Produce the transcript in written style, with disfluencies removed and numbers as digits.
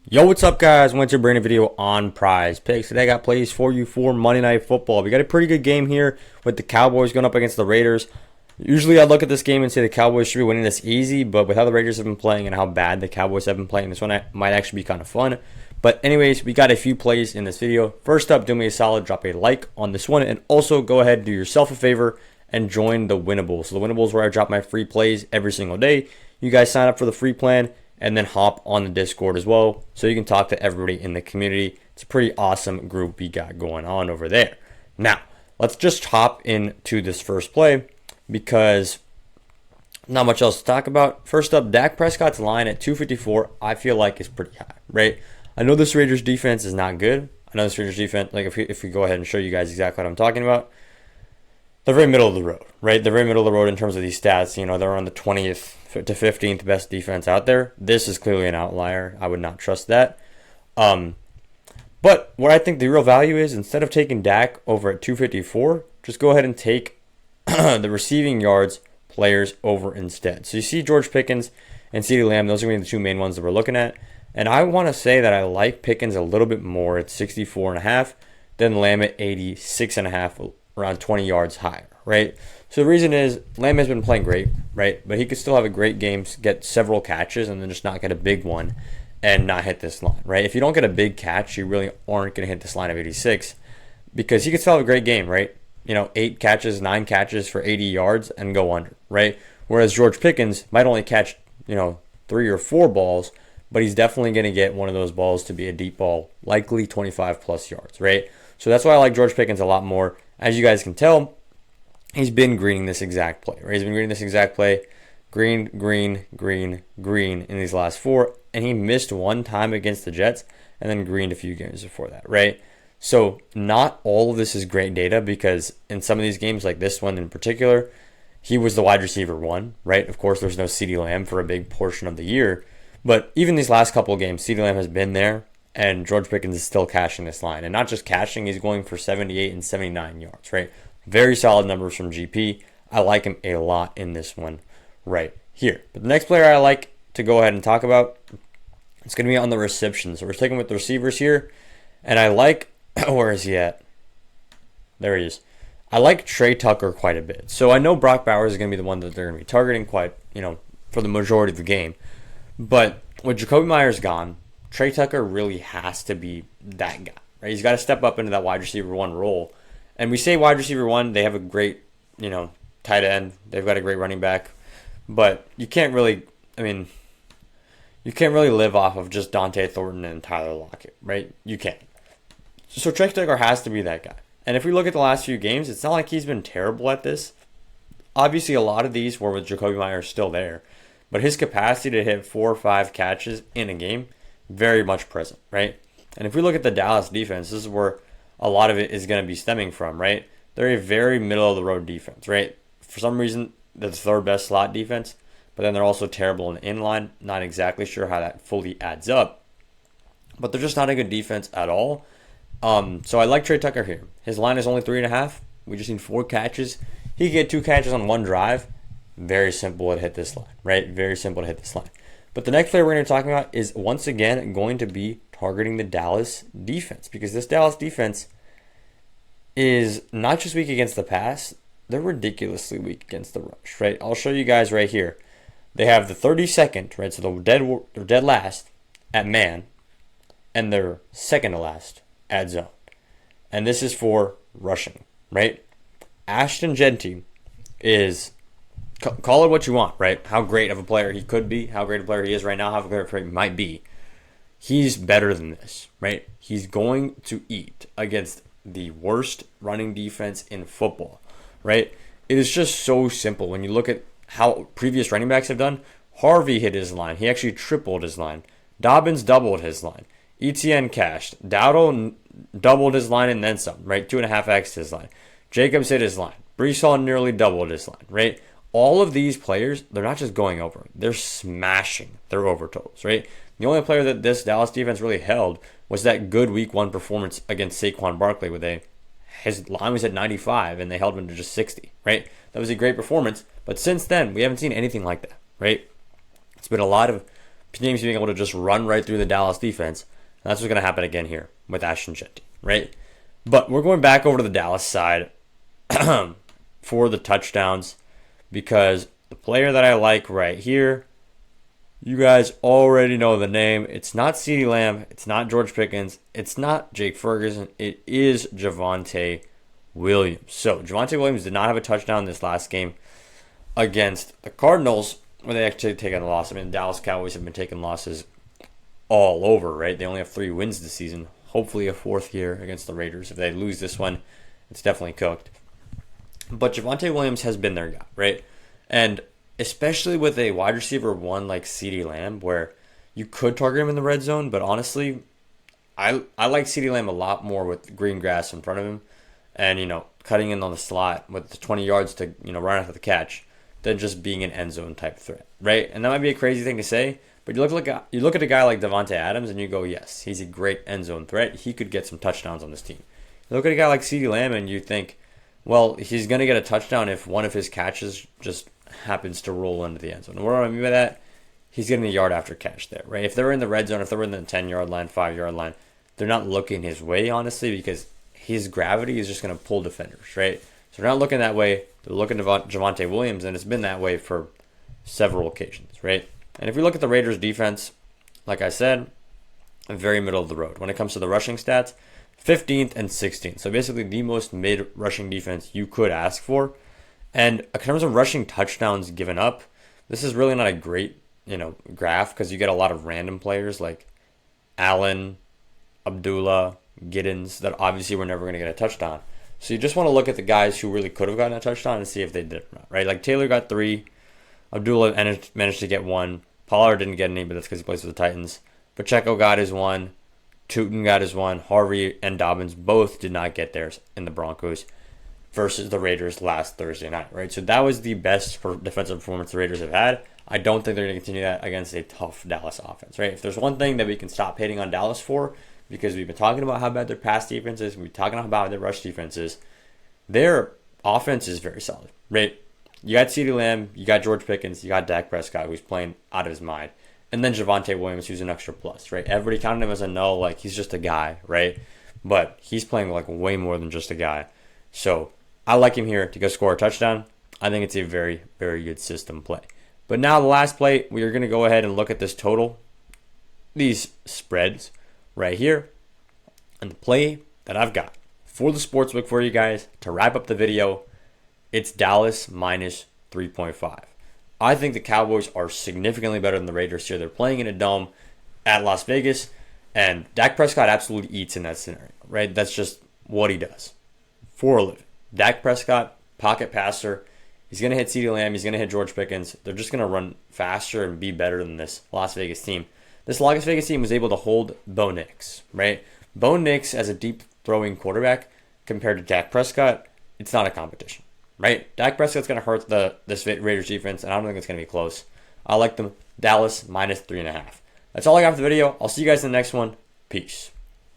Yo, what's up, guys? Went to bring a video on Prize Picks. Today I got plays for you for Monday Night Football. We got a pretty good game here with the Cowboys going up against the Raiders. Usually I look at this game and say the Cowboys should be winning this easy, but with how the Raiders have been playing and how bad the Cowboys have been playing, this one might actually be kind of fun. But anyways, we got a few plays in this video. First up, do me a solid, drop a like on this one, and also go ahead and do yourself a favor and join the Winnables. So the Winnables where I drop my free plays every single day. You guys sign up for the free plan and then hop on the Discord as well so you can talk to everybody in the community. It's a pretty awesome group we got going on over there. Now, let's just hop into this first play because not much else to talk about. First up, Dak Prescott's line at 254, I feel like is pretty high, right? I know this Raiders defense is not good. I know this Raiders defense, like if we go ahead and show you guys exactly what I'm talking about, they're very middle of the road, right? They're very middle of the road in terms of these stats. You know, they're on the 20th to 15th best defense out there. This is clearly an outlier. I would not trust that. But what I think the real value is, instead of taking Dak over at 254, just go ahead and take the receiving yards players over instead. So you see George Pickens and CeeDee Lamb. Those are going to be the two main ones that we're looking at. And I want to say that I like Pickens a little bit more at 64.5 than Lamb at 86.5, around 20 yards higher, right? So the reason is Lamb has been playing great, right? But he could still have a great game, get several catches, and then just not get a big one and not hit this line, right? If you don't get a big catch, you really aren't going to hit this line of 86 because he could still have a great game, right? You know, 8 catches, 9 catches for 80 yards and go under, right? Whereas George Pickens might only catch, 3 or 4 balls, but he's definitely going to get one of those balls to be a deep ball, likely 25 plus yards, right? So that's why I like George Pickens a lot more. As you guys can tell, he's been greening this exact play, right? He's been greening this exact play, green, green, green, green in these last 4, and he missed one time against the Jets and then greened a few games before that, right? So not all of this is great data because in some of these games, like this one in particular, he was the wide receiver 1, right? Of course, there's no CeeDee Lamb for a big portion of the year, but even these last couple of games, CeeDee Lamb has been there, and George Pickens is still cashing this line. And not just cashing, he's going for 78 and 79 yards, right? Very solid numbers from GP. I like him a lot in this one right here. But the next player I like to go ahead and talk about, it's going to be on the reception. So we're sticking with the receivers here. And I like, where is he at? There he is. I like Trey Tucker quite a bit. So I know Brock Bowers is going to be the one that they're going to be targeting quite, for the majority of the game. But with Jacoby Myers gone, Trey Tucker really has to be that guy, right? He's got to step up into that wide receiver 1 role. And we say wide receiver 1, they have a great, tight end. They've got a great running back. But you can't really live off of just Dante Thornton and Tyler Lockett, right? You can't. So Trey Tucker has to be that guy. And if we look at the last few games, it's not like he's been terrible at this. Obviously, a lot of these were with Jacoby Myers still there. But his capacity to hit 4 or 5 catches in a game, very much present, right? And if we look at the Dallas defense, this is where a lot of it is going to be stemming from, right? They're a very middle-of-the-road defense, right? For some reason, they're the 3rd best slot defense, but then they're also terrible in the inline. Not exactly sure how that fully adds up, but they're just not a good defense at all. So I like Trey Tucker here. His line is only 3.5. We just need 4 catches. He can get 2 catches on 1 drive. Very simple to hit this line, right? Very simple to hit this line. But the next player we're going to be talking about is once again going to be targeting the Dallas defense because this Dallas defense is not just weak against the pass, they're ridiculously weak against the rush, right? I'll show you guys right here. They have the 32nd, right? So they're dead last at man, and they're second to last at zone. And this is for rushing, right? Ashton Jeanty is, call it what you want, right? How great of a player he could be, how great a player he is right now, how great a player he might be. He's better than this, right? He's going to eat against the worst running defense in football, right? It is just so simple. When you look at how previous running backs have done, Harvey hit his line. He actually tripled his line. Dobbins doubled his line. ETN cashed. Dowdle doubled his line and then some, right? 2.5x his line. Jacobs hit his line. Brees Hall nearly doubled his line, right? All of these players, they're not just going over. They're smashing their over totals, right? The only player that this Dallas defense really held was that good week 1 performance against Saquon Barkley where his line was at 95 and they held him to just 60, right? That was a great performance. But since then, we haven't seen anything like that, right? It's been a lot of teams being able to just run right through the Dallas defense. And that's what's going to happen again here with Ashton Jeanty, right? But we're going back over to the Dallas side for the touchdowns because the player that I like right here, you guys already know the name. It's not CeeDee Lamb. It's not George Pickens. It's not Jake Ferguson. It is Javonte Williams. So Javonte Williams did not have a touchdown this last game against the Cardinals, where they actually taken a loss. I mean, the Dallas Cowboys have been taking losses all over, right? They only have 3 wins this season. Hopefully a 4th here against the Raiders. If they lose this one, it's definitely cooked. But Javonte Williams has been their guy, right? And especially with a wide receiver one like CeeDee Lamb, where you could target him in the red zone, but honestly, I like CeeDee Lamb a lot more with green grass in front of him and, cutting in on the slot with the 20 yards to, run after the catch than just being an end zone type threat, right? And that might be a crazy thing to say, but you look at a guy like Davante Adams and you go, yes, he's a great end zone threat. He could get some touchdowns on this team. You look at a guy like CeeDee Lamb and you think, well, he's going to get a touchdown if one of his catches just happens to roll into the end zone. And what do I mean by that? He's getting a yard after catch there, right? If they're in the red zone, if they're in the 10-yard line, 5-yard line, they're not looking his way, honestly, because his gravity is just going to pull defenders, right? So they're not looking that way. They're looking to Javonte Williams, and it's been that way for several occasions, right? And if we look at the Raiders' defense, like I said, very middle of the road. When it comes to the rushing stats, 15th and 16th. So basically the most mid-rushing defense you could ask for. And in terms of rushing touchdowns given up, this is really not a great, graph because you get a lot of random players like Allen, Abdullah, Giddens that obviously were never going to get a touchdown. So you just want to look at the guys who really could have gotten a touchdown and see if they did or not, right? Like Taylor got 3, Abdullah managed to get 1, Pollard didn't get any, but that's because he plays for the Titans. Pacheco got his 1, Tootin got his 1, Harvey and Dobbins both did not get theirs in the Broncos versus the Raiders last Thursday night, right? So that was the best defensive performance the Raiders have had. I don't think they're going to continue that against a tough Dallas offense, right? If there's one thing that we can stop hating on Dallas for, because we've been talking about how bad their pass defense is, we've been talking about how bad their rush defense is, their offense is very solid, right? You got CeeDee Lamb, you got George Pickens, you got Dak Prescott, who's playing out of his mind, and then Javonte Williams, who's an extra plus, right? Everybody counted him as a null, like he's just a guy, right? But he's playing like way more than just a guy. So I like him here to go score a touchdown. I think it's a very, very good system play. But now the last play, we are going to go ahead and look at this total, these spreads right here, and the play that I've got for the sportsbook for you guys to wrap up the video, it's Dallas minus 3.5. I think the Cowboys are significantly better than the Raiders here. They're playing in a dome at Las Vegas, and Dak Prescott absolutely eats in that scenario, right? That's just what he does for a living. Dak Prescott, pocket passer. He's going to hit CeeDee Lamb. He's going to hit George Pickens. They're just going to run faster and be better than this Las Vegas team. This Las Vegas team was able to hold Bo Nix, right? Bo Nix as a deep throwing quarterback compared to Dak Prescott, it's not a competition, right? Dak Prescott's going to hurt this Raiders defense, and I don't think it's going to be close. I like them. Dallas minus 3.5. That's all I got for the video. I'll see you guys in the next one. Peace.